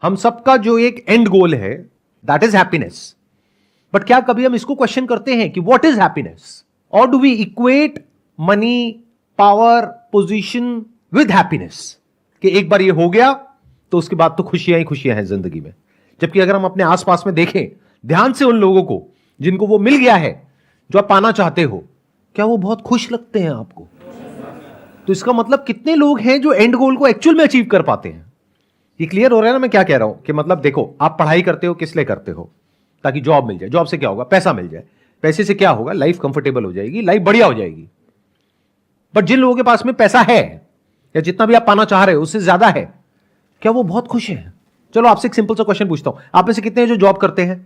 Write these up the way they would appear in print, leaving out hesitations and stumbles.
हम सबका जो एक एंड गोल है दैट इज हैप्पीनेस। बट क्या कभी हम इसको क्वेश्चन करते हैं कि व्हाट इज हैप्पीनेस? और do we equate money, power, position with happiness कि एक बार ये हो गया तो उसके बाद तो खुशियां ही खुशियां हैं जिंदगी में। जबकि अगर हम अपने आसपास में देखें ध्यान से उन लोगों को जिनको वो मिल गया है जो आप पाना चाहते हो, क्या वो बहुत खुश लगते हैं आपको? तो इसका मतलब कितने लोग हैं जो एंड गोल को एक्चुअल में अचीव कर पाते हैं? ये क्लियर हो रहा है ना मैं क्या कह रहा हूं? कि मतलब देखो, आप पढ़ाई करते हो किस लिए करते हो? ताकि जॉब मिल जाए। जॉब से क्या होगा? पैसा मिल जाए। पैसे से क्या होगा? लाइफ कंफर्टेबल हो जाएगी, लाइफ बढ़िया हो जाएगी। बट जिन लोगों के पास में पैसा है या जितना भी आप पाना चाह रहे हो उससे ज्यादा है, क्या वो बहुत खुश हैं? चलो आपसे एक सिंपल सा क्वेश्चन पूछता हूं, आप में से कितने हैं जो जॉब करते हैं?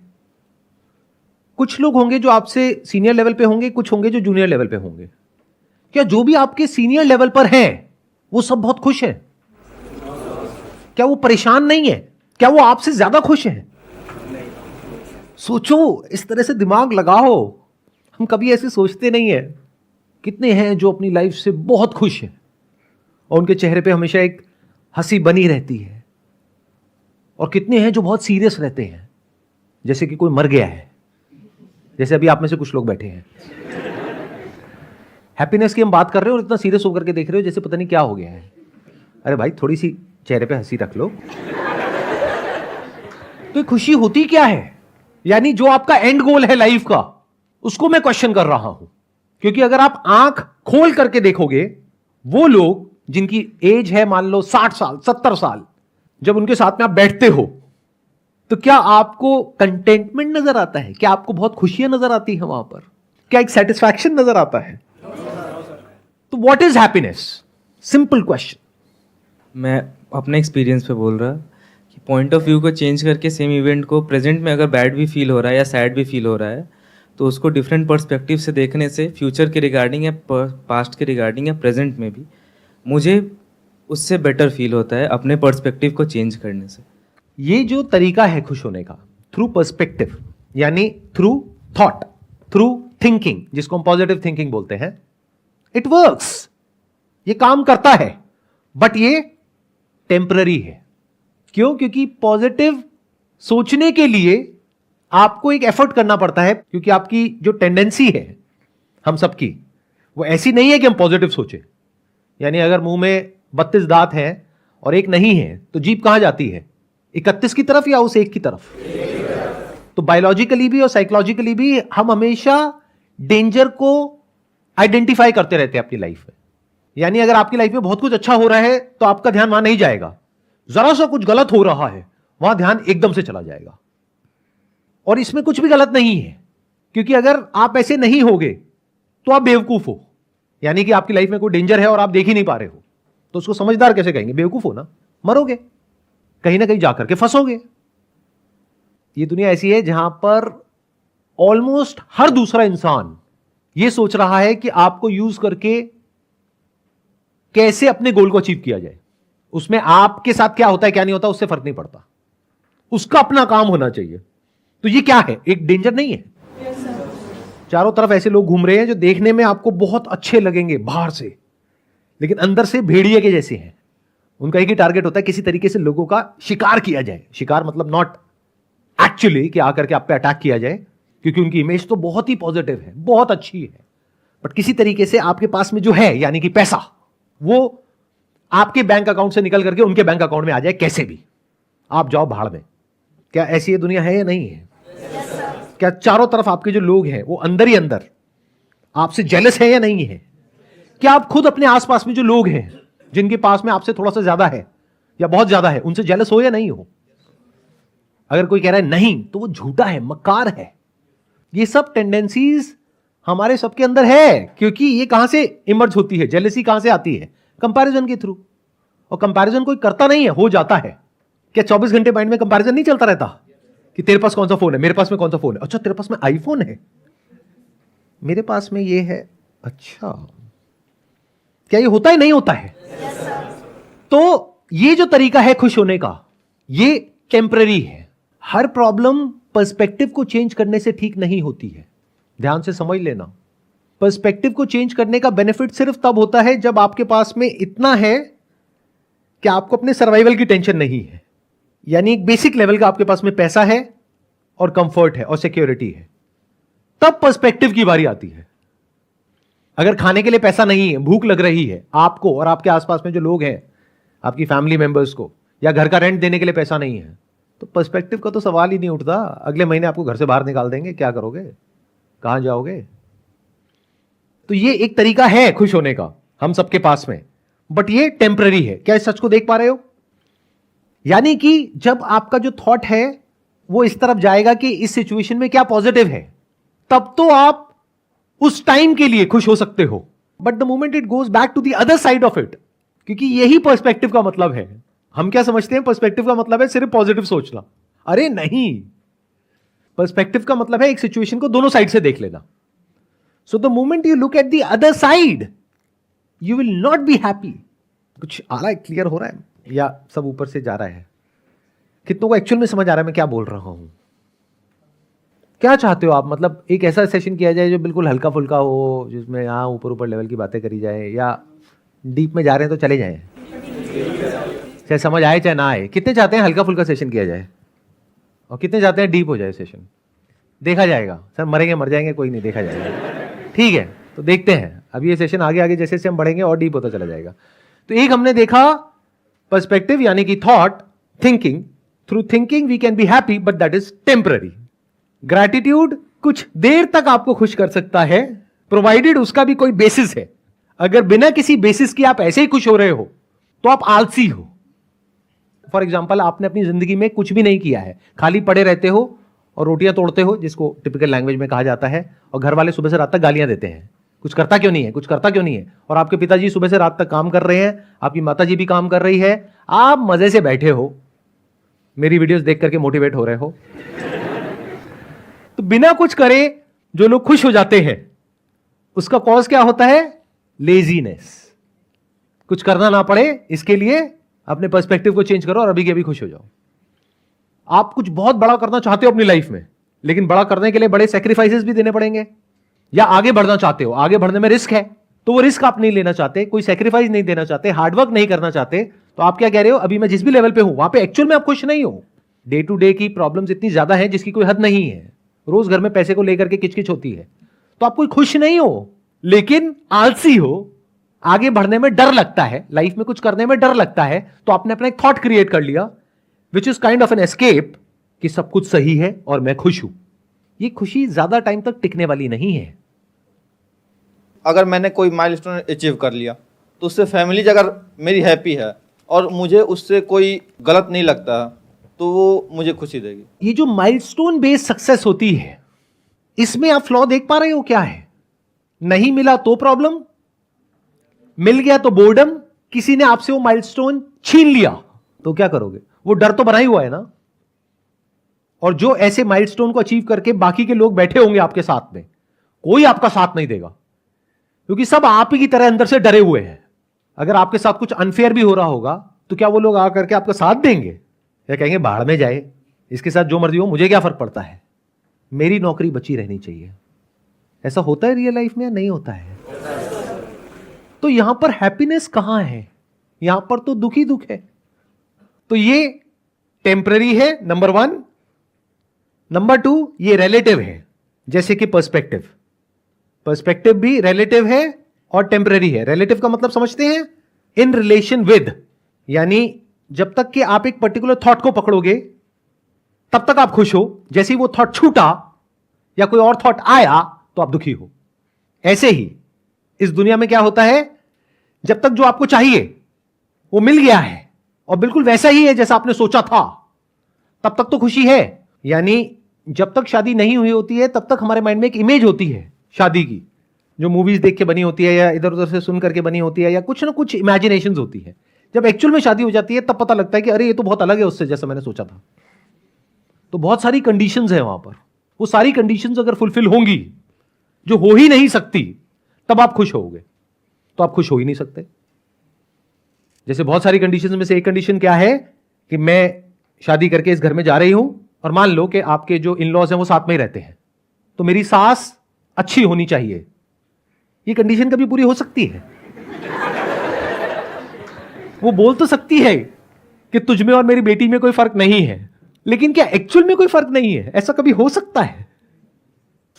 कुछ लोग होंगे जो आपसे सीनियर लेवल पे होंगे, कुछ होंगे जो जूनियर लेवल पे होंगे। क्या जो भी आपके सीनियर लेवल पर हैं वो सब बहुत खुश हैं? क्या वो परेशान नहीं है? क्या वो आपसे ज्यादा खुश हैं? सोचो, इस तरह से दिमाग लगाओ। हम कभी ऐसे सोचते नहीं है। कितने हैं जो अपनी लाइफ से बहुत खुश हैं और उनके चेहरे पे हमेशा एक हंसी बनी रहती है, और कितने हैं जो बहुत सीरियस रहते हैं जैसे कि कोई मर गया है, जैसे अभी आप में से कुछ लोग बैठे हैं। हैप्पीनेस की हम बात कर रहे हो और इतना सीरियस होकर के देख रहे हो जैसे पता नहीं क्या हो गया है। अरे भाई, थोड़ी सी चेहरे पे हंसी रख लो। तो खुशी होती क्या है? यानी जो आपका एंड गोल है लाइफ का, उसको मैं क्वेश्चन कर रहा हूं। क्योंकि अगर आप आंख खोल करके देखोगे, वो लोग जिनकी एज है मान लो 60 साल 70 साल, जब उनके साथ में आप बैठते हो तो क्या आपको कंटेंटमेंट नजर आता है? क्या आपको बहुत खुशियां नजर आती है वहां पर? क्या एक सेटिस्फैक्शन नजर आता है? तो what is happiness? Simple question. मैं अपने एक्सपीरियंस पे बोल रहा कि पॉइंट ऑफ व्यू को चेंज करके सेम इवेंट को प्रेजेंट में अगर बैड भी फील हो रहा है या सैड भी फील हो रहा है, तो उसको डिफरेंट पर्सपेक्टिव से देखने से फ्यूचर के रिगार्डिंग या पास्ट के रिगार्डिंग या प्रेजेंट में भी मुझे उससे बेटर फील होता है अपने पर्सपेक्टिव को चेंज करने से। ये जो तरीका है खुश होने का, थ्रू पर्सपेक्टिव, यानी थ्रू थॉट, थ्रू थिंकिंग, जिसको हम पॉजिटिव थिंकिंग बोलते हैं, इट वर्क्स। ये काम करता है, बट ये टेम्पररी है। क्यों? क्योंकि पॉजिटिव सोचने के लिए आपको एक एफर्ट करना पड़ता है, क्योंकि आपकी जो टेंडेंसी है हम सबकी, वो ऐसी नहीं है कि हम पॉजिटिव सोचें। यानी अगर मुंह में 32 दांत हैं और एक नहीं है तो जीभ कहां जाती है? 31 की तरफ या उस एक की तरफ? तो बायोलॉजिकली भी और साइकोलॉजिकली भी हम हमेशा डेंजर को आइडेंटिफाई करते रहते हैं अपनी लाइफ में। यानी अगर आपकी लाइफ में बहुत कुछ अच्छा हो रहा है तो आपका ध्यान वहां नहीं जाएगा। जरा सा कुछ गलत हो रहा है, वहां ध्यान एकदम से चला जाएगा। और इसमें कुछ भी गलत नहीं है, क्योंकि अगर आप ऐसे नहीं होगे तो आप बेवकूफ हो। यानी कि आपकी लाइफ में कोई डेंजर है और आप देख ही नहीं पा रहे हो, तो उसको समझदार कैसे कहेंगे? बेवकूफ हो ना, मरोगे, कहीं ना कहीं जाकर के फंसोगे। ये दुनिया ऐसी है जहां पर ऑलमोस्ट हर दूसरा इंसान ये सोच रहा है कि आपको यूज करके कैसे अपने गोल को अचीव किया जाए। उसमें आपके साथ क्या होता है क्या नहीं होता उससे फर्क नहीं पड़ता, उसका अपना काम होना चाहिए। तो ये क्या है? एक डेंजर नहीं है? चारों तरफ ऐसे लोग घूम रहे हैं जो देखने में आपको बहुत अच्छे लगेंगे बाहर से, लेकिन अंदर से भेड़िए के जैसे हैं। उनका एक ही टारगेट होता है, किसी तरीके से लोगों का शिकार किया जाए। शिकार मतलब नॉट एक्चुअली कि आकर के आप पे अटैक किया जाए, क्योंकि उनकी इमेज तो बहुत ही पॉजिटिव है, बहुत अच्छी है। बट किसी तरीके से आपके पास में जो है, यानी कि पैसा, वो आपके बैंक अकाउंट से निकल करके उनके बैंक अकाउंट में आ जाए कैसे भी, आप जाओ भाड़ में। क्या ऐसी ये दुनिया है या नहीं है? क्या चारों तरफ आपके जो लोग हैं वो अंदर ही अंदर आपसे जेलस है या नहीं है? क्या आप खुद अपने आसपास में जो लोग हैं जिनके पास में आपसे थोड़ा सा ज्यादा है या बहुत ज्यादा है, उनसे जेलस हो या नहीं हो? अगर कोई कह रहा है नहीं तो वो झूठा है, मक्कार है। ये सब टेंडेंसीज हमारे सबके अंदर है। क्योंकि ये कहां से इमर्ज होती है? जेलसी कहां से आती है? कंपैरिजन के थ्रू। और कंपैरिजन कोई करता नहीं है, हो जाता है। क्या 24 घंटे माइंड में कंपैरिजन नहीं चलता रहता कि तेरे पास कौन सा फोन है, मेरे पास में कौन सा फोन है? अच्छा, तेरे पास में आईफोन है, मेरे पास में ये है। अच्छा, क्या ये होता है नहीं होता है? तो ये जो तरीका है खुश होने का, ये टेम्पररी है। हर प्रॉब्लम पर्सपेक्टिव को चेंज करने से ठीक नहीं होती है। ध्यान से समझ लेना। पर्सपेक्टिव को चेंज करने का बेनिफिट सिर्फ तब होता है जब आपके पास में इतना है कि आपको अपने सर्वाइवल की टेंशन नहीं है। यानी एक बेसिक लेवल का आपके पास में पैसा है और कंफर्ट है और सिक्योरिटी है, तब पर्सपेक्टिव की बारी आती है। अगर खाने के लिए पैसा नहीं है, भूख लग रही है आपको और आपके आसपास में जो लोग हैं, आपकी फैमिली मेंबर्स को, या घर का रेंट देने के लिए पैसा नहीं है, तो पर्सपेक्टिव का तो सवाल ही नहीं उठता। अगले महीने आपको घर से बाहर निकाल देंगे, क्या करोगे, कहां जाओगे? तो ये एक तरीका है खुश होने का हम सबके पास में, बट ये टेम्पररी है। क्या इस सच को देख पा रहे हो? यानी कि जब आपका जो थॉट है वो इस तरफ जाएगा कि इस सिचुएशन में क्या पॉजिटिव है, तब तो आप उस टाइम के लिए खुश हो सकते हो। But the moment it goes back to the other side of it, क्योंकि यही पर्सपेक्टिव का मतलब है। हम क्या समझते हैं पर्सपेक्टिव का मतलब है सिर्फ पॉजिटिव सोचना। अरे नहीं, पर्सपेक्टिव का मतलब है एक सिचुएशन को दोनों साइड से देख लेना। So the moment you look at the other side, you will not be happy. कुछ आ रहा है, क्लियर हो रहा है, या सब ऊपर से जा रहा है? कितनों को एक्चुअल में समझ आ रहा है मैं क्या बोल रहा हूं? क्या चाहते हो आप? मतलब एक ऐसा सेशन किया जाए जो बिल्कुल हल्का फुल्का हो, जिसमें यहाँ ऊपर ऊपर लेवल की बातें करी जाए, या डीप में जा रहे हैं तो चले जाएं, चाहे समझ आए चाहे ना आए? कितने चाहते हैं हल्का फुल्का सेशन किया जाए और कितने चाहते हैं डीप हो जाए सेशन? देखा जाएगा सर, मरेंगे मर जाएंगे कोई नहीं, देखा जाएगा। ठीक है, तो देखते हैं अभी ये सेशन आगे आगे जैसे जैसे हम बढ़ेंगे और डीप होता चला जाएगा। तो एक हमने देखा पर्सपेक्टिव यानी कि thought, thinking. Through thinking we can be happy but that is temporary. Gratitude कुछ देर तक आपको खुश कर सकता है, प्रोवाइडेड उसका भी कोई बेसिस है। अगर बिना किसी बेसिस की आप ऐसे ही खुश हो रहे हो तो आप आलसी हो। फॉर एग्जाम्पल, आपने अपनी जिंदगी में कुछ भी नहीं किया है, खाली पड़े रहते हो और रोटियां तोड़ते हो, जिसको टिपिकल लैंग्वेज में कहा जाता है, और घर वाले सुबह से रात तक गालियां देते हैं, कुछ करता क्यों नहीं है, कुछ करता क्यों नहीं है। और आपके पिताजी सुबह से रात तक काम कर रहे हैं, आपकी माताजी भी काम कर रही है, आप मजे से बैठे हो, मेरी वीडियोस देख करके मोटिवेट हो रहे हो। तो बिना कुछ करे जो लोग खुश हो जाते हैं, उसका कॉज क्या होता है? लेजीनेस। कुछ करना ना पड़े, इसके लिए अपने पर्सपेक्टिव को चेंज करो और अभी के अभी खुश हो जाओ। आप कुछ बहुत बड़ा करना चाहते हो अपनी लाइफ में, लेकिन बड़ा करने के लिए बड़े सैक्रिफाइसेस भी देने पड़ेंगे। या आगे बढ़ना चाहते हो, आगे बढ़ने में रिस्क है, तो वो रिस्क आप नहीं लेना चाहते, कोई सैक्रिफाइस नहीं देना चाहते, हार्डवर्क नहीं करना चाहते, तो आप क्या कह रहे हो? अभी मैं जिस भी लेवल पे हूं वहां पे एक्चुअल में आप खुश नहीं हो। डे टू डे की प्रॉब्लम्स इतनी ज्यादा है जिसकी कोई हद नहीं है। रोज घर में पैसे को लेकर के किचकिच होती है, तो आप कोई खुश नहीं हो, लेकिन आलसी हो। आगे बढ़ने में डर लगता है, लाइफ में कुछ करने में डर लगता है, तो आपने अपना एक थॉट क्रिएट कर लिया which is kind of an escape, कि सब कुछ सही है और मैं खुश हूं। ये खुशी ज्यादा टाइम तक टिकने वाली नहीं है। अगर मैंने कोई माइलस्टोन अचीव कर लिया तो उससे फैमिली अगर मेरी हैप्पी है और मुझे उससे कोई गलत नहीं लगता तो वो मुझे खुशी देगी। ये जो माइलस्टोन बेस्ड सक्सेस होती है, इसमें आप फ्लॉ देख पा रहे हो क्या है? नहीं मिला तो प्रॉब्लम, मिल गया तो बोर्डम, किसी ने आपसे वो माइलस्टोन छीन लिया तो क्या करोगे? वो डर तो बना ही हुआ है ना। और जो ऐसे माइलस्टोन को अचीव करके बाकी के लोग बैठे होंगे आपके साथ में, कोई आपका साथ नहीं देगा, क्योंकि सब आप ही की तरह अंदर से डरे हुए हैं। अगर आपके साथ कुछ अनफेयर भी हो रहा होगा तो क्या वो लोग आकर के आपका साथ देंगे, या कहेंगे बाहर में जाए, इसके साथ जो मर्जी हो, मुझे क्या फर्क पड़ता है, मेरी नौकरी बची रहनी चाहिए? ऐसा होता है रियल लाइफ में या नहीं होता है? तो यहां पर हैप्पीनेस कहां है? यहां पर तो दुख ही दुख है। तो ये टेम्पररी है, नंबर 1। नंबर 2, ये रिलेटिव है, जैसे कि पर्सपेक्टिव। पर्सपेक्टिव भी रिलेटिव है और टेम्पररी है। रिलेटिव का मतलब समझते हैं? इन रिलेशन विद, यानी जब तक कि आप एक पर्टिकुलर थॉट को पकड़ोगे तब तक आप खुश हो, जैसे ही वो थॉट छूटा या कोई और थॉट आया तो आप दुखी हो। ऐसे ही इस दुनिया में क्या होता है, जब तक जो आपको चाहिए वो मिल गया है और बिल्कुल वैसा ही है जैसा आपने सोचा था, तब तक तो खुशी है। यानी जब तक शादी नहीं हुई होती है तब तक हमारे माइंड में एक इमेज होती है शादी की, जो मूवीज देख के बनी होती है या इधर उधर से सुन करके बनी होती है, या कुछ ना कुछ इमेजिनेशंस होती है। जब एक्चुअल में शादी हो जाती है तब पता लगता है कि अरे ये तो बहुत अलग है उससे जैसा मैंने सोचा था। तो बहुत सारी कंडीशंस है वहां पर, वो सारी कंडीशंस अगर फुलफिल होंगी, जो हो ही नहीं सकती, तब आप खुश होगे। तो आप खुश हो ही नहीं सकते। जैसे बहुत सारी कंडीशंस में से एक कंडीशन क्या है कि मैं शादी करके इस घर में जा रही हूं और मान लो कि आपके जो इन लॉज हैं वो साथ में ही रहते हैं, तो मेरी सास अच्छी होनी चाहिए। ये कंडीशन कभी पूरी हो सकती है? वो बोल तो सकती है कि तुझ में और मेरी बेटी में कोई फर्क नहीं है, लेकिन क्या एक्चुअल में कोई फर्क नहीं है? ऐसा कभी हो सकता है?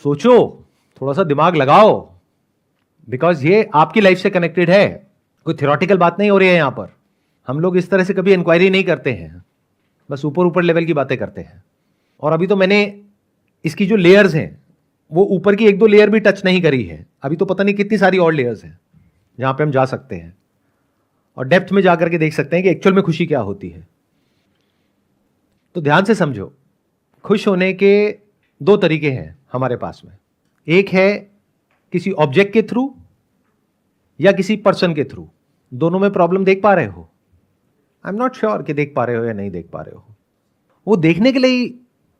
सोचो, थोड़ा सा दिमाग लगाओ, बिकॉज ये आपकी लाइफ से कनेक्टेड है, कोई थ्योरेटिकल बात नहीं हो रही है यहां पर। हम लोग इस तरह से कभी इंक्वायरी नहीं करते हैं, बस ऊपर ऊपर लेवल की बातें करते हैं। और अभी तो मैंने इसकी जो लेयर्स हैं वो ऊपर की 1-2 लेयर भी टच नहीं करी है, अभी तो पता नहीं कितनी सारी और लेयर्स हैं जहां पे हम जा सकते हैं और डेप्थ में जाकर के देख सकते हैं कि एक्चुअल में खुशी क्या होती है। तो ध्यान से समझो, खुश होने के 2 तरीके हैं हमारे पास में। एक है किसी ऑब्जेक्ट के थ्रू या किसी पर्सन के थ्रू। दोनों में प्रॉब्लम देख पा रहे हो? आई एम नॉट श्योर कि देख पा रहे हो या नहीं देख पा रहे हो। वो देखने के लिए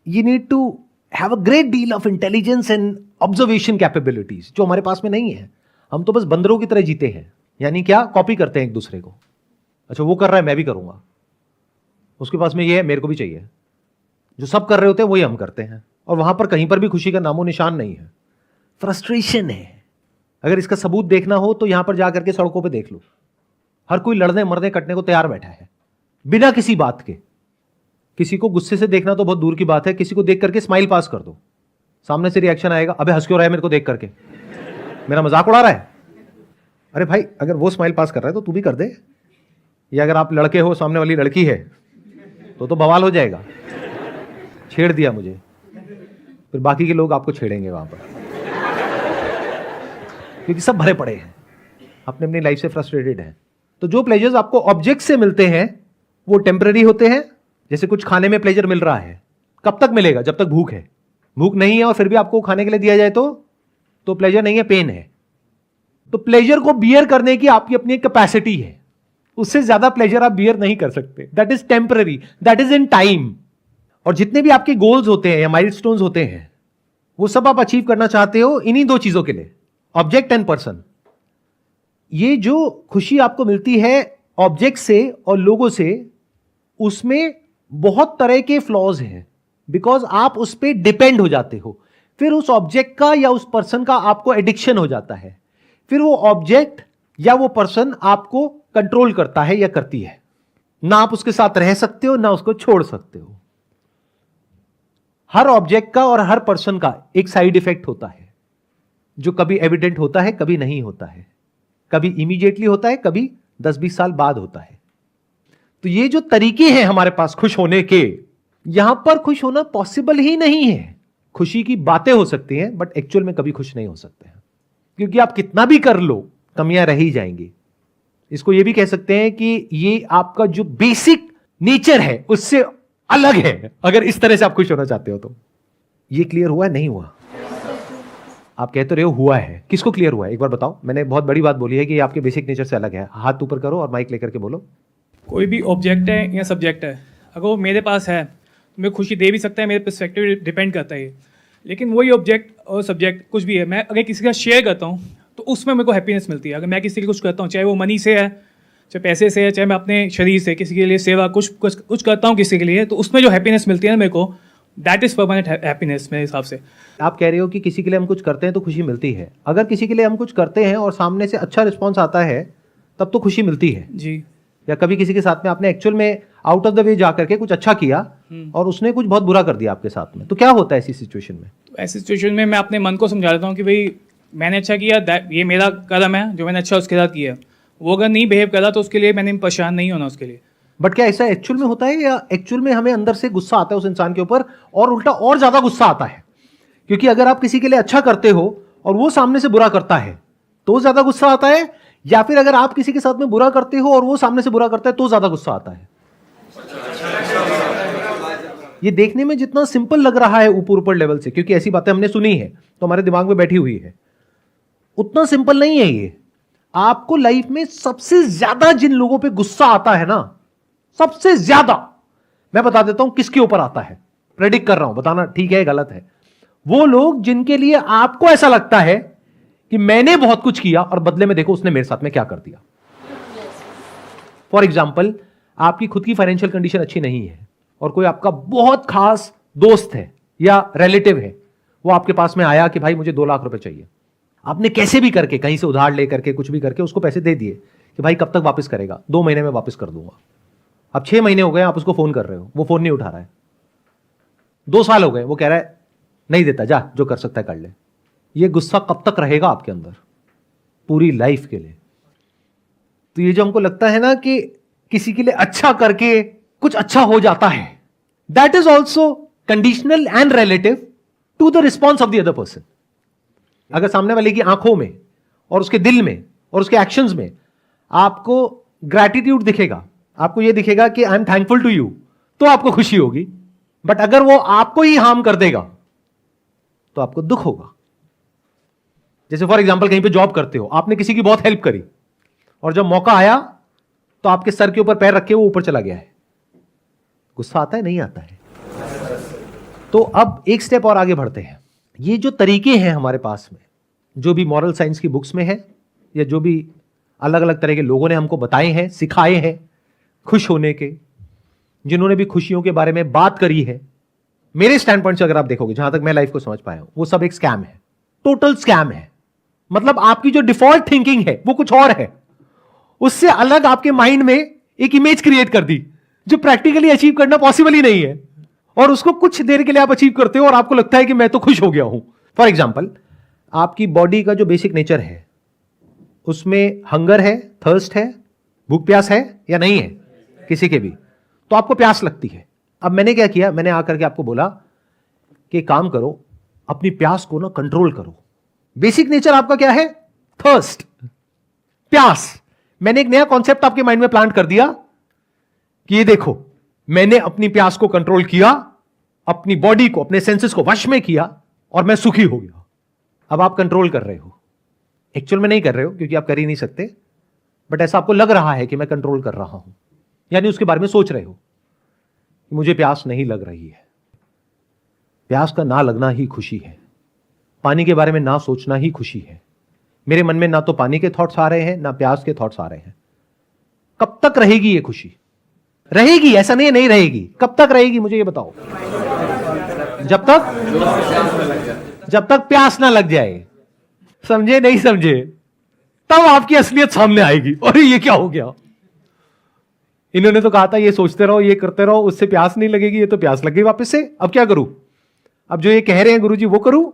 you need to have a great deal of intelligence and observation capabilities, जो हमारे पास में नहीं है। हम तो बस बंदरों की तरह जीते हैं, यानी क्या, कॉपी करते हैं एक दूसरे को। अच्छा वो कर रहा है मैं भी करूंगा, उसके पास में ये है मेरे को भी चाहिए। जो सब कर रहे होते हैं वही हम करते हैं, और वहां पर कहीं पर भी खुशी का नामो निशान नहीं है, फ्रस्ट्रेशन है। अगर इसका सबूत देखना हो तो यहां पर जाकर के सड़कों पे देख लो, हर कोई लड़ने मरने कटने को तैयार बैठा है बिना किसी बात के। किसी को गुस्से से देखना तो बहुत दूर की बात है, किसी को देख करके स्माइल पास कर दो, सामने से रिएक्शन आएगा, अबे हंस क्यों रहा है मेरे को देख करके, मेरा मजाक उड़ा रहा है। अरे भाई, अगर वो स्माइल पास कर रहा है तो तू भी कर दे। या अगर आप लड़के हो, सामने वाली लड़की है, तो बवाल हो जाएगा, छेड़ दिया मुझे, फिर बाकी के लोग आपको छेड़ेंगे वहां पर, क्योंकि सब भरे पड़े हैं, अपने अपनी लाइफ से फ्रस्ट्रेटेड हैं। तो जो प्लेजर्स आपको ऑब्जेक्ट से मिलते हैं वो टेम्पररी होते हैं। जैसे कुछ खाने में प्लेजर मिल रहा है, कब तक मिलेगा? जब तक भूख है। भूख नहीं है और फिर भी आपको खाने के लिए दिया जाए तो प्लेजर नहीं है, पेन है। तो प्लेजर को बियर करने की आपकी अपनी एक कैपेसिटी है, उससे ज्यादा प्लेजर आप बियर नहीं कर सकते। That is temporary, that is in time. और जितने भी आपके गोल्स होते हैं या माइलस्टोन्स होते हैं, वो सब आप अचीव करना चाहते हो इन्हीं 2 चीजों के लिए, ऑब्जेक्ट एंड पर्सन। ये जो खुशी आपको मिलती है ऑब्जेक्ट से और लोगों से, उसमें बहुत तरह के फ्लॉज हैं, बिकॉज आप उस पर डिपेंड हो जाते हो। फिर उस ऑब्जेक्ट का या उस पर्सन का आपको एडिक्शन हो जाता है, फिर वो ऑब्जेक्ट या वो पर्सन आपको कंट्रोल करता है या करती है। ना आप उसके साथ रह सकते हो ना उसको छोड़ सकते हो। हर ऑब्जेक्ट का और हर पर्सन का एक साइड इफेक्ट होता है, जो कभी एविडेंट होता है, कभी नहीं होता है, कभी इमीडिएटली होता है, कभी 10-20 साल बाद होता है। तो ये जो तरीके हैं हमारे पास खुश होने के, यहां पर खुश होना पॉसिबल ही नहीं है। खुशी की बातें हो सकती हैं, बट एक्चुअल में कभी खुश नहीं हो सकते हैं, क्योंकि आप कितना भी कर लो कमियां रह ही जाएंगी। इसको ये भी कह सकते हैं कि ये आपका जो बेसिक नेचर है उससे अलग है, अगर इस तरह से आप खुश होना चाहते हो तो। ये क्लियर हुआ है? नहीं हुआ? आप कहते रहे हो हुआ है, किसको क्लियर हुआ है एक बार बताओ। मैंने बहुत बड़ी बात बोली है कि ये आपके बेसिक नेचर से अलग है। हाथ ऊपर करो और माइक लेकर के बोलो। कोई भी ऑब्जेक्ट है या सब्जेक्ट है, अगर वो मेरे पास है तो मैं खुशी दे भी सकता है, मेरे पर्सपेक्टिव डिपेंड करता है ये। लेकिन वही ऑब्जेक्ट और सब्जेक्ट कुछ भी है, मैं अगर किसी का शेयर करता हूँ तो उसमें मेरे को हैप्पीनेस मिलती है। अगर मैं किसी के लिए कुछ करता हूँ, चाहे वो मनी से है, चाहे पैसे से है, चाहे मैं अपने शरीर से किसी के लिए सेवा कुछ करता हूँ किसी के लिए, तो उसमें जो हैप्पीनेस मिलती है ना मेरे को, दैट इज़ परमानेंट हैप्पीनेस मेरे हिसाब से। आप कह रहे हो कि किसी के लिए हम कुछ करते हैं तो खुशी मिलती है। अगर किसी के लिए हम कुछ करते हैं और सामने से अच्छा रिस्पॉन्स आता है तब तो खुशी मिलती है जी। या कभी किसी के साथ में आपने एक्चुअल में आउट ऑफ द वे जा करके कुछ अच्छा किया और उसने कुछ बहुत बुरा कर दिया आपके साथ में, तो क्या होता है ऐसी सिचुएशन में? तो ऐसी सिचुएशन में मैं अपने मन को समझा देता हूँ कि भाई मैंने अच्छा किया, ये मेरा कदम है जो मैंने अच्छा उसके साथ किया। वो अगर नहीं बिहेव करा तो उसके लिए मैंने परेशान नहीं होना उसके लिए। बट क्या ऐसा एक्चुअल में होता है, या एक्चुअल में हमें अंदर से गुस्सा आता है उस इंसान के ऊपर और उल्टा और ज्यादा गुस्सा आता है? क्योंकि अगर आप किसी के लिए अच्छा करते हो और वो सामने से बुरा करता है तो ज्यादा गुस्सा आता है, या फिर अगर आप किसी के साथ में बुरा करते हो और वो सामने से बुरा करता है तो ज्यादा गुस्सा आता है? ये देखने में जितना सिंपल लग रहा है ऊपर ऊपर लेवल से, क्योंकि ऐसी बातें हमने सुनी है तो हमारे दिमाग में बैठी हुई है, उतना सिंपल नहीं है ये। आपको लाइफ में सबसे ज्यादा जिन लोगों पे गुस्सा आता है ना, सबसे ज्यादा, मैं बता देता हूं किसके ऊपर आता है, प्रेडिक्ट कर रहा हूं, बताना ठीक है गलत है। वो लोग जिनके लिए आपको ऐसा लगता है कि मैंने बहुत कुछ किया और बदले में देखो उसने मेरे साथ में क्या कर दिया। फॉर एग्जाम्पल, आपकी खुद की फाइनेंशियल कंडीशन अच्छी नहीं है और कोई आपका बहुत खास दोस्त है या रिलेटिव है, वो आपके पास में आया कि भाई मुझे 2 लाख रुपए चाहिए। आपने कैसे भी करके कहीं से उधार लेकर के कुछ भी करके उसको पैसे दे दिए कि भाई कब तक वापस करेगा, 2 महीने में वापस कर दूंगा। अब 6 महीने हो गए आप उसको फोन कर रहे हो, वो फोन नहीं उठा रहा है। 2 साल हो गए, वो कह रहा है नहीं देता, जा जो कर सकता है कर ले। ये गुस्सा कब तक रहेगा आपके अंदर? पूरी लाइफ के लिए। तो ये जो हमको लगता है ना कि किसी के लिए अच्छा करके कुछ अच्छा हो जाता है, that is also conditional and relative to the response of the other person. अगर सामने वाले की आंखों में और उसके दिल में और उसके एक्शंस में आपको ग्रैटिट्यूड दिखेगा, आपको यह दिखेगा कि I am thankful to you, तो आपको खुशी होगी। बट अगर वो आपको ही हार्म कर देगा तो आपको दुख होगा। जैसे फॉर एग्जांपल कहीं पे जॉब करते हो, आपने किसी की बहुत हेल्प करी और जब मौका आया तो आपके सर के ऊपर पैर रखे वो ऊपर चला गया है, गुस्सा आता है? नहीं आता है। तो अब एक स्टेप और आगे बढ़ते हैं। ये जो तरीके हैं हमारे पास में, जो भी मॉरल साइंस की बुक्स में है या जो भी अलग अलग तरह के लोगों ने हमको बताए हैं, सिखाए हैं खुश होने के, जिन्होंने भी खुशियों के बारे में बात करी है, मेरे स्टैंड पॉइंट से अगर आप देखोगे, जहां तक मैं लाइफ को समझ पाया हूं, वो सब एक स्कैम है, टोटल स्कैम है। मतलब आपकी जो डिफॉल्ट थिंकिंग है वो कुछ और है, उससे अलग आपके माइंड में एक इमेज क्रिएट कर दी जो प्रैक्टिकली अचीव करना पॉसिबल ही नहीं है, और उसको कुछ देर के लिए आप अचीव करते हो और आपको लगता है कि मैं तो खुश हो गया हूं। फॉर एग्जाम्पल, आपकी बॉडी का जो बेसिक नेचर है उसमें हंगर है, थर्स्ट है, भूख प्यास है या नहीं है किसी के भी, तो आपको प्यास लगती है। अब मैंने क्या किया, मैंने आकर के आपको बोला कि काम करो, अपनी प्यास को ना कंट्रोल करो। बेसिक नेचर आपका क्या है? थर्स्ट, प्यास। मैंने एक नया कॉन्सेप्ट आपके माइंड में प्लांट कर दिया कि ये देखो, मैंने अपनी प्यास को कंट्रोल किया, अपनी बॉडी को, अपने सेंसेस को वश में किया और मैं सुखी हो गया। अब आप कंट्रोल कर रहे हो, एक्चुअल में नहीं कर रहे हो क्योंकि आप कर ही नहीं सकते, बट ऐसा आपको लग रहा है कि मैं कंट्रोल कर रहा हूं, यानी उसके बारे में सोच रहे हो कि मुझे प्यास नहीं लग रही है। प्यास का ना लगना ही खुशी है, पानी के बारे में ना सोचना ही खुशी है। मेरे मन में ना तो पानी के थॉट्स आ रहे हैं ना प्यास के थॉट्स आ रहे हैं। कब तक रहेगी ये खुशी? रहेगी, ऐसा नहीं है नहीं रहेगी। कब तक रहेगी मुझे ये बताओ? जब तक प्यास ना लग जाए। समझे नहीं समझे? तब आपकी असलियत सामने आएगी। अरे ये क्या हो गया, इन्होंने तो कहा था ये सोचते रहो, ये करते रहो, उससे प्यास नहीं लगेगी, ये तो प्यास लग गई वापस से। अब क्या करूं? अब जो ये कह रहे हैं गुरुजी वो करूं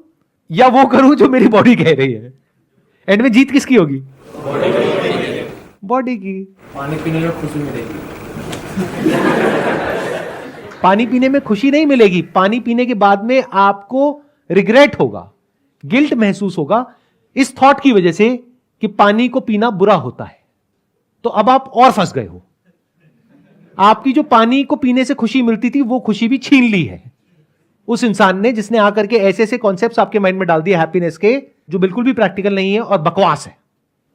या वो करूं जो मेरी बॉडी कह रही है? एंड में जीत किसकी होगी? बॉडी की। पानी पीने में खुशी मिलेगी। पानी पीने में खुशी नहीं मिलेगी, पानी पीने के बाद में आपको रिग्रेट होगा, गिल्ट महसूस होगा इस थॉट की वजह से कि पानी को पीना बुरा होता है। तो अब आप और फंस गए हो। आपकी जो पानी को पीने से खुशी मिलती थी वो खुशी भी छीन ली है उस इंसान ने, जिसने आकर के ऐसे ऐसे कॉन्सेप्ट्स आपके माइंड में डाल दिए हैप्पीनेस के, जो बिल्कुल भी प्रैक्टिकल नहीं है और बकवास है।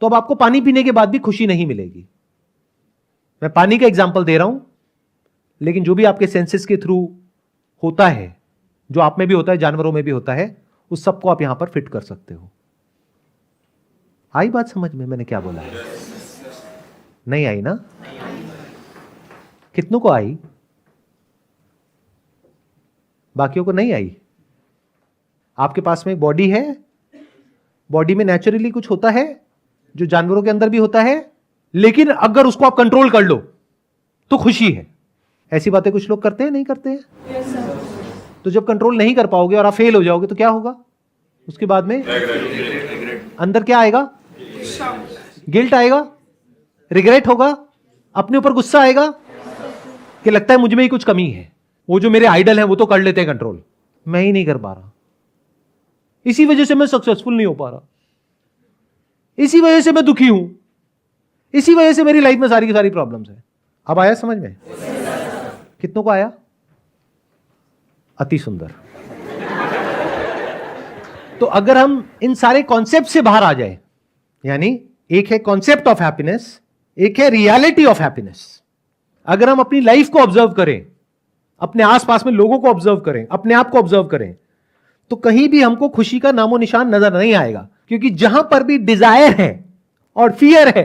तो अब आपको पानी पीने के बाद भी खुशी नहीं मिलेगी। मैं पानी का एग्जांपल दे रहा हूं, लेकिन जो भी आपके सेंसेस के थ्रू होता है, जो आप में भी होता है, जानवरों में भी होता है, उस सबको आप यहां पर फिट कर सकते हो। आई बात समझ में? मैंने क्या बोला है? नहीं आई ना? कितनों को आई? बाकियों को नहीं आई। आपके पास में एक बॉडी है, बॉडी में नेचुरली कुछ होता है जो जानवरों के अंदर भी होता है, लेकिन अगर उसको आप कंट्रोल कर लो तो खुशी है। ऐसी बातें कुछ लोग करते हैं, नहीं करते हैं? तो जब कंट्रोल नहीं कर पाओगे और आप फेल हो जाओगे तो क्या होगा उसके बाद में? अंदर क्या आएगा? गिल्ट आएगा, रिग्रेट होगा, अपने ऊपर गुस्सा आएगा कि लगता है मुझ में ही कुछ कमी है। वो जो मेरे आइडल हैं वो तो कर लेते हैं कंट्रोल, मैं ही नहीं कर पा रहा, इसी वजह से मैं सक्सेसफुल नहीं हो पा रहा, इसी वजह से मैं दुखी हूं, इसी वजह से मेरी लाइफ में सारी की सारी प्रॉब्लम्स है। अब आया समझ में? कितनों को आया? अति सुंदर। तो अगर हम इन सारे कॉन्सेप्ट से बाहर आ जाए, यानी एक है कॉन्सेप्ट ऑफ हैप्पीनेस, एक है रियलिटी ऑफ हैप्पीनेस। अगर हम अपनी लाइफ को ऑब्जर्व करें, अपने आसपास में लोगों को ऑब्जर्व करें, अपने आप को ऑब्जर्व करें, तो कहीं भी हमको खुशी का नामो निशान नजर नहीं आएगा। क्योंकि जहां पर भी डिजायर है और फियर है,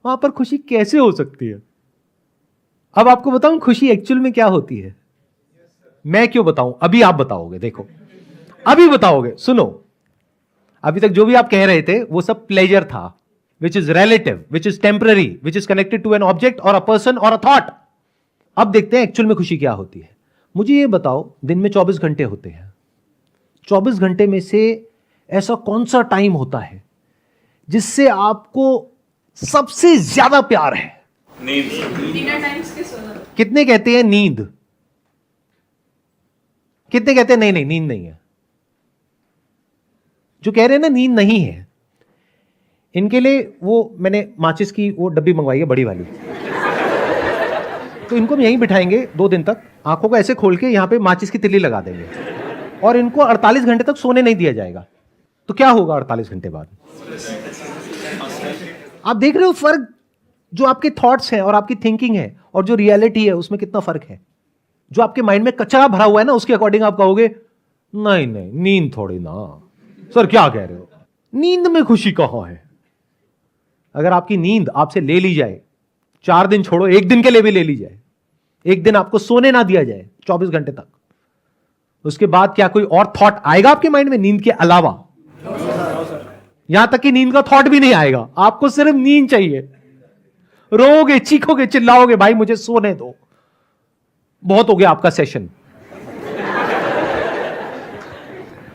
वहां पर खुशी कैसे हो सकती है? अब आपको बताऊं खुशी एक्चुअल में क्या होती है? मैं क्यों बताऊं? अभी आप बताओगे, देखो अभी बताओगे। सुनो, अभी तक जो भी आप कह रहे थे वो सब प्लेजर था, which is relative, which is temporary, which is connected to an object और अ पर्सन और अ थॉट। अब देखते हैं एक्चुअल में खुशी क्या होती है। मुझे ये बताओ, दिन में 24 घंटे होते हैं, 24 घंटे में से ऐसा कौन सा टाइम होता है जिससे आपको सबसे ज्यादा प्यार है? कितने कहते हैं नींद? कितने कहते हैं नहीं नहीं नींद नहीं है? जो कह रहे हैं ना नींद नहीं है, इनके लिए वो मैंने माचिस की वो डब्बी मंगवाई है, बड़ी वाली। तो इनको हम यहीं बिठाएंगे 2 दिन तक, आंखों को ऐसे खोल के यहां पे माचिस की तिल्ली लगा देंगे और इनको 48 घंटे तक सोने नहीं दिया जाएगा। तो क्या होगा 48 घंटे बाद? आप देख रहे हो फर्क, जो आपके थॉट्स हैं और आपकी थिंकिंग है और जो रियलिटी है उसमें कितना फर्क है। जो आपके माइंड में कचरा भरा हुआ है ना, उसके अकॉर्डिंग आप कहोगे नहीं नहीं नींद थोड़ी ना। सर क्या कह रहे हो, नींद में खुशी कहां है? अगर आपकी नींद आपसे ले ली जाए, 4 दिन छोड़ो, 1 दिन के लिए भी ले ली जाए, 1 दिन आपको सोने ना दिया जाए 24 घंटे तक, उसके बाद क्या कोई और थॉट आएगा आपके माइंड में नींद के अलावा? यहां तक कि नींद का थॉट भी नहीं आएगा, आपको सिर्फ नींद चाहिए। रोओगे, चीखोगे, चिल्लाओगे, भाई मुझे सोने दो, बहुत हो गया आपका सेशन,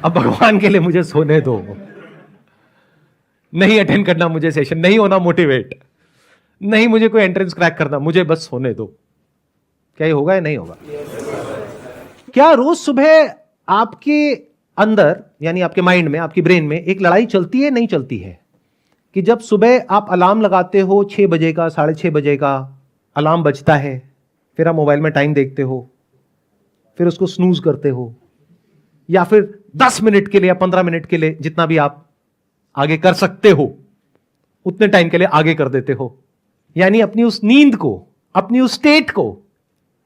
अब भगवान के लिए मुझे सोने दो, नहीं अटेंड करना मुझे सेशन, नहीं होना मोटिवेट, नहीं मुझे कोई एंट्रेंस क्रैक करना, मुझे बस सोने दो। क्या ये होगा या नहीं होगा? क्या रोज सुबह आपके अंदर यानी आपके माइंड में, आपकी ब्रेन में एक लड़ाई चलती है, नहीं चलती है? कि जब सुबह आप अलार्म लगाते हो 6 बजे का, 6:30 बजे का अलार्म बजता है, फिर आप मोबाइल में टाइम देखते हो, फिर उसको स्नूज करते हो, या फिर 10 मिनट के लिए या 15 मिनट के लिए, जितना भी आप आगे कर सकते हो उतने टाइम के लिए आगे कर देते हो। यानी अपनी उस नींद को, अपनी उस स्टेट को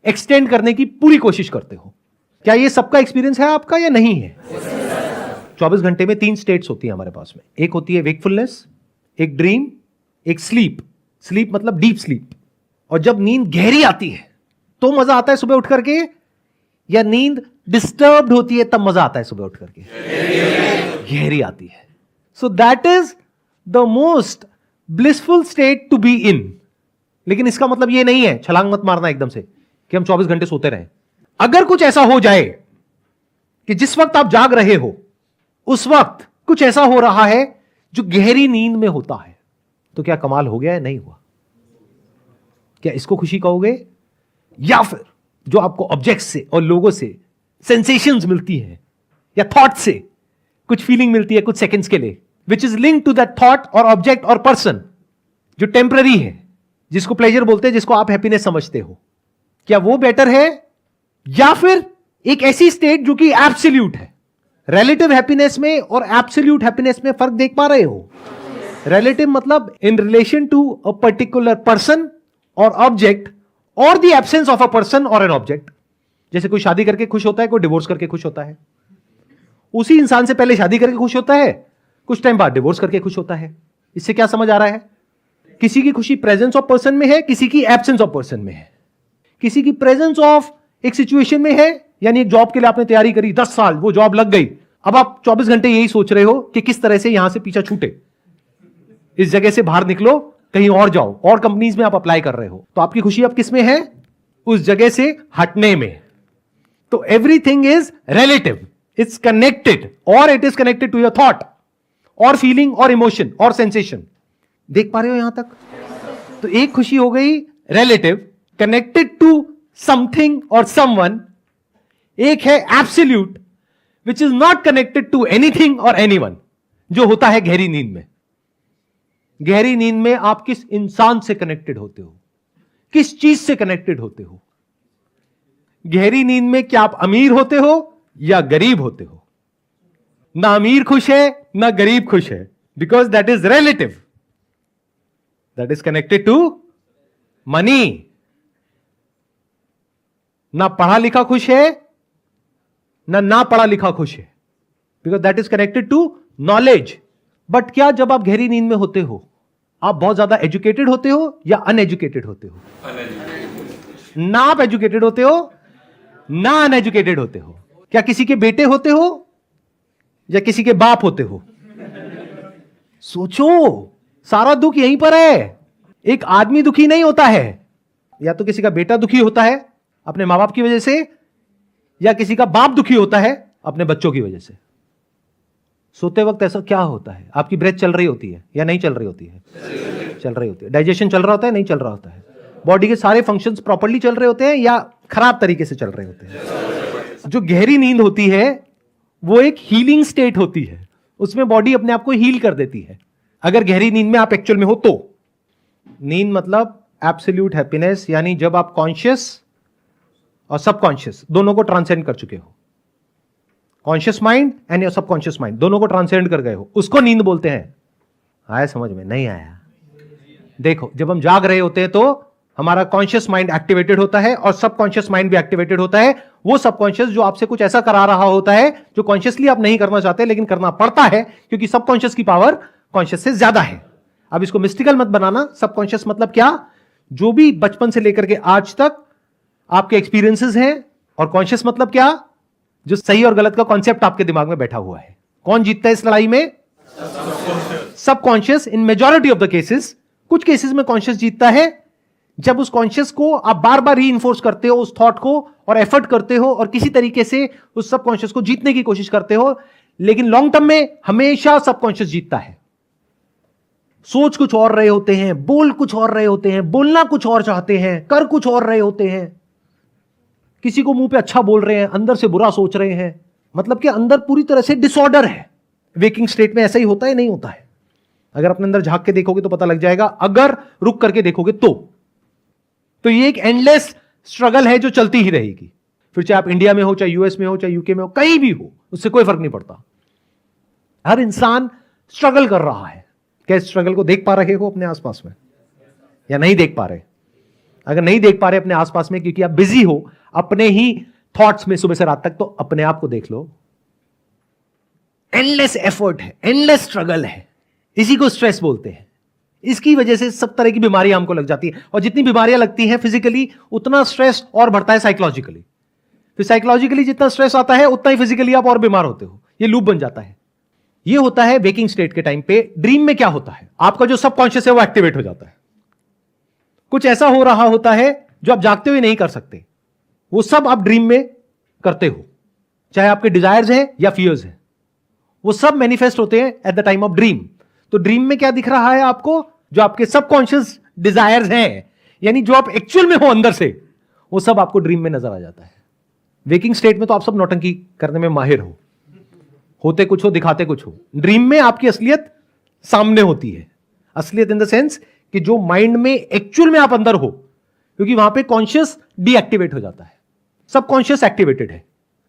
एक्सटेंड करने की पूरी कोशिश करते हो। क्या ये सबका एक्सपीरियंस है आपका या नहीं है? 24 घंटे में 3 स्टेट्स होती है हमारे पास में। एक होती है वेकफुलनेस, एक ड्रीम, एक स्लीप। स्लीप मतलब डीप स्लीप। और जब नींद गहरी आती है तो मजा आता है सुबह उठ करके, या नींद डिस्टर्ब्ड होती है तब मजा आता है सुबह उठ करके? गहरी आती है। So that is the most blissful state to be in. लेकिन इसका मतलब यह नहीं है, छलांग मत मारना एकदम से कि हम 24 घंटे सोते रहें। अगर कुछ ऐसा हो जाए कि जिस वक्त आप जाग रहे हो उस वक्त कुछ ऐसा हो रहा है जो गहरी नींद में होता है, तो क्या कमाल हो गया है? नहीं हुआ? क्या इसको खुशी कहोगे? या फिर जो आपको ऑब्जेक्ट से और लोगों से सेंसेशंस मिलती है या थॉट से कुछ फीलिंग मिलती है कुछ सेकंड्स के लिए, which is link to that thought और ऑब्जेक्ट और पर्सन, जो टेम्पररी है, जिसको प्लेजर बोलते हैं, जिसको आप हैप्पीनेस समझते हो, क्या वो बेटर है? या फिर एक ऐसी स्टेट जो कि एब्सोल्यूट है? रिलेटिव हैप्पीनेस में और एब्सोल्यूट हैप्पीनेस में फर्क देख पा रहे हो? रिलेटिव मतलब in relation to a particular person और ऑब्जेक्ट, और the absence of a person और एन ऑब्जेक्ट। जैसे कोई शादी करके खुश होता है, कोई डिवोर्स करके खुश होता है। उसी इंसान से पहले शादी करके खुश होता है, कुछ टाइम बाद डिवोर्स करके खुश होता है। इससे क्या समझ आ रहा है? किसी की खुशी प्रेजेंस ऑफ पर्सन में है, किसी की एब्सेंस ऑफ पर्सन में है। किसी की प्रेजेंस ऑफ एक सिचुएशन में है, यानी एक जॉब के लिए आपने तैयारी करी 10 साल, वो जॉब लग गई, अब आप 24 घंटे यही सोच रहे हो कि किस तरह से यहां से पीछा छूटे, इस जगह से बाहर निकलो, कहीं और जाओ, और कंपनीज में आप अप्लाई कर रहे हो। तो आपकी खुशी अब किस में है? उस जगह से हटने में। तो everything is relative, it's connected, और it is connected to your thought और फीलिंग और इमोशन और सेंसेशन। देख पा रहे हो यहां तक? तो एक खुशी हो गई रिलेटिव, कनेक्टेड टू समथिंग और समवन। एक है absolute, which is not connected to anything और एनीवन, जो होता है गहरी नींद में। गहरी नींद में आप किस इंसान से कनेक्टेड होते हो, किस चीज से कनेक्टेड होते हो? गहरी नींद में क्या आप अमीर होते हो या गरीब होते हो? ना अमीर खुश है ना गरीब खुश है, because that is relative, that is connected to money. ना पढ़ा लिखा खुश है ना पढ़ा लिखा खुश है, because that is connected to knowledge. But क्या जब आप गहरी नींद में होते हो आप बहुत ज्यादा एजुकेटेड होते हो या अनएजुकेटेड होते हो? ना आप एजुकेटेड होते हो ना अनएजुकेटेड होते हो। क्या किसी के बेटे होते हो या किसी के बाप होते हो? सोचो, सारा दुख यहीं पर है। एक आदमी दुखी नहीं होता है, या तो किसी का बेटा दुखी होता है अपने माँ बाप की वजह से, या किसी का बाप दुखी होता है अपने बच्चों की वजह से। सोते वक्त ऐसा क्या होता है? आपकी ब्रेथ चल रही होती है या नहीं चल रही होती है? चल रही होती है। डाइजेशन चल रहा होता है, नहीं चल रहा होता है? बॉडी के सारे फंक्शंस प्रॉपर्ली चल रहे होते हैं या खराब तरीके से चल रहे होते हैं? जो गहरी नींद होती है वो एक हीलिंग स्टेट होती है, उसमें बॉडी अपने आप को हील कर देती है। अगर गहरी नींद में आप एक्चुअल में हो तो। नींद मतलब एब्सोल्यूट हैप्पीनेस, यानी जब आप कॉन्शियस और सबकॉन्शियस दोनों को ट्रांसेंड कर चुके हो, conscious mind and your subconscious mind दोनों को ट्रांसेंड कर गए हो, उसको नींद बोलते हैं। आया समझ में? नहीं आया? देखो, जब हम जाग रहे होते हैं तो हमारा कॉन्शियस माइंड एक्टिवेटेड होता है और सबकॉन्शियस माइंड भी एक्टिवेटेड होता है। वो सबकॉन्शियस जो आपसे कुछ ऐसा करा रहा होता है जो कॉन्शियसली आप नहीं करना चाहते लेकिन करना पड़ता है, क्योंकि सबकॉन्शियस की पावर कॉन्शियस से ज्यादा है। अब इसको मिस्टिकल मत बनाना। सबकॉन्शियस मतलब क्या? जो भी बचपन से लेकर के आज तक आपके एक्सपीरियंसेस हैं। और कॉन्शियस मतलब क्या? जो सही और गलत का कॉन्सेप्ट आपके दिमाग में बैठा हुआ है। कौन जीतता है इस लड़ाई में? Subconscious. In majority of the cases, कुछ केसेस में कॉन्शियस जीतता है। जब उस कॉन्शियस को आप बार बार रीइंफोर्स करते हो, उस थॉट को, और एफर्ट करते हो और किसी तरीके से उस सबकॉन्शियस को जीतने की कोशिश करते हो, लेकिन लॉन्ग टर्म में हमेशा सबकॉन्शियस जीतता है। सोच कुछ और रहे होते हैं, बोल कुछ और रहे होते हैं, बोलना कुछ और चाहते हैं, कर कुछ और रहे होते हैं। किसी को मुंह पे अच्छा बोल रहे हैं, अंदर से बुरा सोच रहे हैं। मतलब कि अंदर पूरी तरह से डिसऑर्डर है। वेकिंग स्टेट में ऐसा ही होता है, नहीं होता है? अगर अपने अंदर झांक के देखोगे तो पता लग जाएगा, अगर रुक करके देखोगे तो ये एक एंडलेस स्ट्रगल है जो चलती ही रहेगी। फिर चाहे आप इंडिया में हो, चाहे यूएस में हो, चाहे यूके में हो, कहीं भी हो, उससे कोई फर्क नहीं पड़ता। हर इंसान स्ट्रगल कर रहा है। क्या इस स्ट्रगल को देख पा रहे हो अपने आसपास में, या नहीं देख पा रहे? अगर नहीं देख पा रहे अपने आसपास में क्योंकि आप बिजी हो अपने ही थॉट्स में सुबह से रात तक, तो अपने आप को देख लो। एंडलेस एफर्ट है, एंडलेस स्ट्रगल है, इसी को स्ट्रेस बोलते हैं। इसकी वजह से सब तरह की बीमारियां हमको लग जाती है, और जितनी बीमारियां लगती हैं फिजिकली, उतना स्ट्रेस और बढ़ता है साइकोलॉजिकली। फिर साइकोलॉजिकली जितना स्ट्रेस आता है उतना ही फिजिकली आप और बीमार होते हो। ये लूप बन जाता है। ये होता है वेकिंग स्टेट के टाइम पे। ड्रीम में क्या होता है? आपका जो सबकॉन्शियस है वो एक्टिवेट हो जाता है। कुछ ऐसा हो रहा होता है जो आप जागते हुए नहीं कर सकते, वो सब आप ड्रीम में करते हो। चाहे आपके डिजायर्स हैं या फियर्स हैं, वो सब मैनिफेस्ट होते हैं at the time of dream. तो ड्रीम में क्या दिख रहा है आपको? जो आपके सबकॉन्शियस डिजायर्स हैं, यानी जो आप एक्चुअल में हो अंदर से, वो सब आपको ड्रीम में नजर आ जाता है। वेकिंग स्टेट में तो आप सब नौटंकी करने में माहिर हो, होते कुछ हो, दिखाते कुछ हो। ड्रीम में आपकी असलियत सामने होती है। असलियत इन द सेंस कि जो माइंड में एक्चुअल में आप अंदर हो, क्योंकि वहां पे कॉन्शियस डीएक्टिवेट हो जाता है, सबकॉन्शियस एक्टिवेटेड है।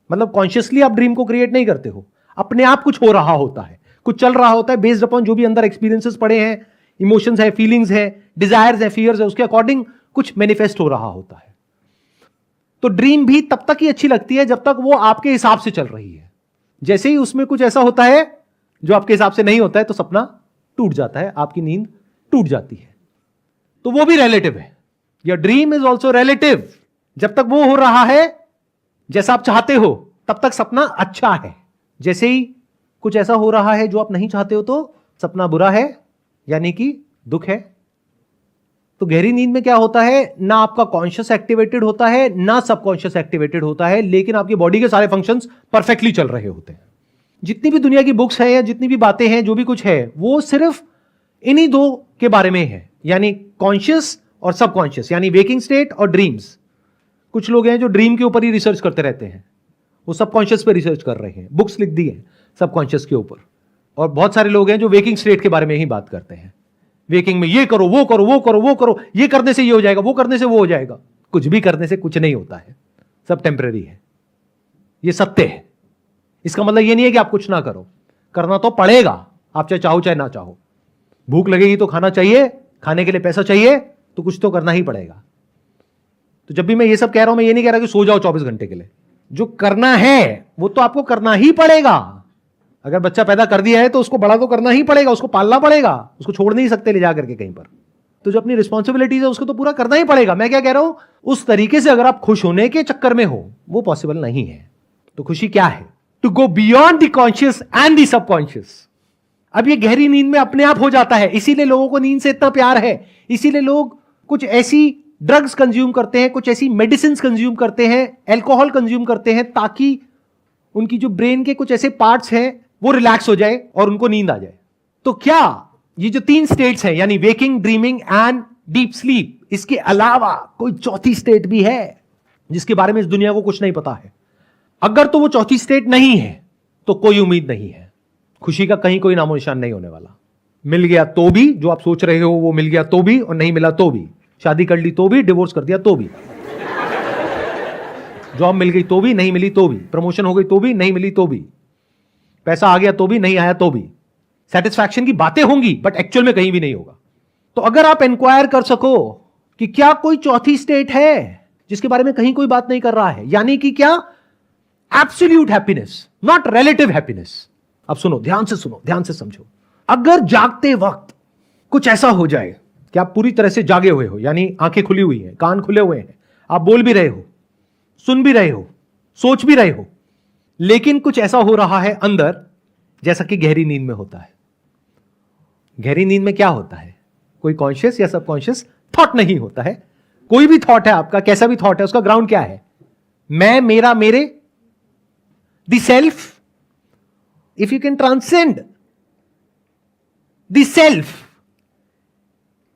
मतलब कॉन्शियसली आप ड्रीम को क्रिएट नहीं करते हो, अपने आप कुछ हो रहा होता है, कुछ चल रहा होता है बेस्ड अपॉन जो भी अंदर एक्सपीरियंसेस पड़े हैं, इमोशंस है, फीलिंग्स है, डिजायर्स है, फियर्स है, उसके अकॉर्डिंग कुछ मैनिफेस्ट हो रहा होता है। तो ड्रीम भी तब तक ही अच्छी लगती है जब तक वो आपके हिसाब से चल रही है। जैसे ही उसमें कुछ ऐसा होता है जो आपके हिसाब से नहीं होता है, तो सपना टूट जाता है, आपकी नींद टूट जाती है। तो वो भी रिलेटिव है। Your dream is also relative. जब तक वो हो रहा है जैसा आप चाहते हो, तब तक सपना अच्छा है। जैसे ही कुछ ऐसा हो रहा है जो आप नहीं चाहते हो, तो सपना बुरा है, यानी कि दुख है। तो गहरी नींद में क्या होता है? ना आपका कॉन्शियस एक्टिवेटेड होता है, ना सबकॉन्शियस एक्टिवेटेड होता है, लेकिन आपकी बॉडी के सारे फंक्शंस परफेक्टली चल रहे होते हैं। जितनी भी दुनिया की बुक्स है या जितनी भी बातें हैं, जो भी कुछ है, वो सिर्फ इन्हीं दो के बारे में है, यानी कॉन्शियस और सबकॉन्शियस, यानी वेकिंग स्टेट और ड्रीम्स। कुछ लोग हैं जो ड्रीम के ऊपर ही रिसर्च करते रहते हैं, वो सबकॉन्शियस पे रिसर्च कर रहे हैं, बुक्स लिख दी है सबकॉन्शियस के ऊपर। और बहुत सारे लोग हैं जो वेकिंग स्टेट के बारे में ही बात करते हैं। वेकिंग में ये करो, वो करो, वो करो, वो करो, ये करने से ये हो जाएगा, वो करने से वो हो जाएगा। कुछ भी करने से कुछ नहीं होता है, सब टेम्परेरी है, ये सत्य है। इसका मतलब ये नहीं है कि आप कुछ ना करो, करना तो पड़ेगा, आप चाहे चाहो चाहे ना चाहो। भूख लगेगी तो खाना चाहिए, खाने के लिए पैसा चाहिए, तो कुछ तो करना ही पड़ेगा। तो जब भी मैं ये सब कह रहा हूं, मैं ये नहीं कह रहा कि सो जाओ 24 घंटे के लिए। जो करना है वो तो आपको करना ही पड़ेगा। अगर बच्चा पैदा कर दिया है तो उसको बड़ा तो करना ही पड़ेगा, उसको पालना पड़ेगा, उसको छोड़ नहीं सकते ले जाकर के कहीं पर। तो जो अपनी रिस्पॉन्सिबिलिटीज है उसको तो पूरा करना ही पड़ेगा। मैं क्या कह रहा हूं, उस तरीके से अगर आप खुश होने के चक्कर में हो, वो पॉसिबल नहीं है। तो खुशी क्या है? To go beyond the conscious and the subconscious. अब ये गहरी नींद में अपने आप हो जाता है, इसीलिए लोगों को नींद से इतना प्यार है, इसीलिए लोग कुछ ऐसी ड्रग्स कंज्यूम करते हैं, कुछ ऐसी मेडिसिन कंज्यूम करते हैं, एल्कोहल कंज्यूम करते हैं, ताकि उनकी जो ब्रेन के कुछ ऐसे पार्ट्स हैं वो रिलैक्स हो जाए और उनको नींद आ जाए। तो क्या ये जो 3 स्टेट्स हैं, यानी waking, dreaming and deep sleep, इसके अलावा कोई चौथी स्टेट भी है जिसके बारे में इस दुनिया को कुछ नहीं पता है? अगर तो वो चौथी स्टेट नहीं है तो कोई उम्मीद नहीं है, खुशी का कहीं कोई नामो निशान नहीं होने वाला। मिल गया तो भी, जो आप सोच रहे हो वो मिल गया तो भी, और नहीं मिला तो भी, शादी कर ली तो भी, डिवोर्स कर दिया तो भी, जॉब मिल गई तो भी, नहीं मिली तो भी, प्रमोशन हो गई तो भी, नहीं मिली तो भी, पैसा आ गया तो भी, नहीं आया तो भी, सेटिस्फैक्शन की बातें होंगी बट एक्चुअल में कहीं भी नहीं होगा। तो अगर आप इंक्वायर कर सको कि क्या कोई चौथी स्टेट है जिसके बारे में कहीं कोई बात नहीं कर रहा है, यानी कि क्या absolute happiness, not relative happiness. अब सुनो, ध्यान से सुनो, ध्यान से समझो। अगर जागते वक्त कुछ ऐसा हो जाए कि आप पूरी तरह से जागे हुए हो, यानी आंखें खुली हुई हैं, कान खुले हुए हैं, आप बोल भी रहे हो, सुन भी रहे हो, सोच भी रहे हो, लेकिन कुछ ऐसा हो रहा है अंदर जैसा कि गहरी नींद में होता है। गहरी नींद में क्या होता है? कोई कॉन्शियस या सबकॉन्शियस थॉट नहीं होता है। कोई भी थॉट है आपका, कैसा भी थॉट है, उसका ग्राउंड क्या है? मैं, मेरा, मेरे, the self. If you can transcend the self,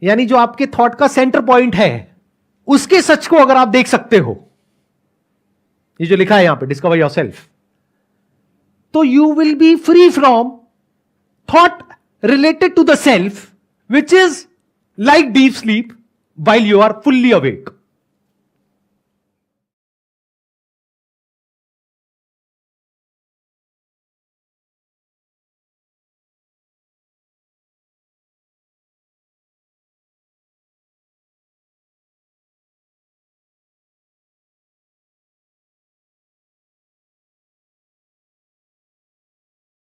यानी जो आपके थॉट का सेंटर पॉइंट है, उसके सच को अगर आप देख सकते हो, ये जो लिखा है यहां पे, डिस्कवर योरसेल्फ, तो you will be free from thought related to the self, which is like deep sleep while you are fully awake.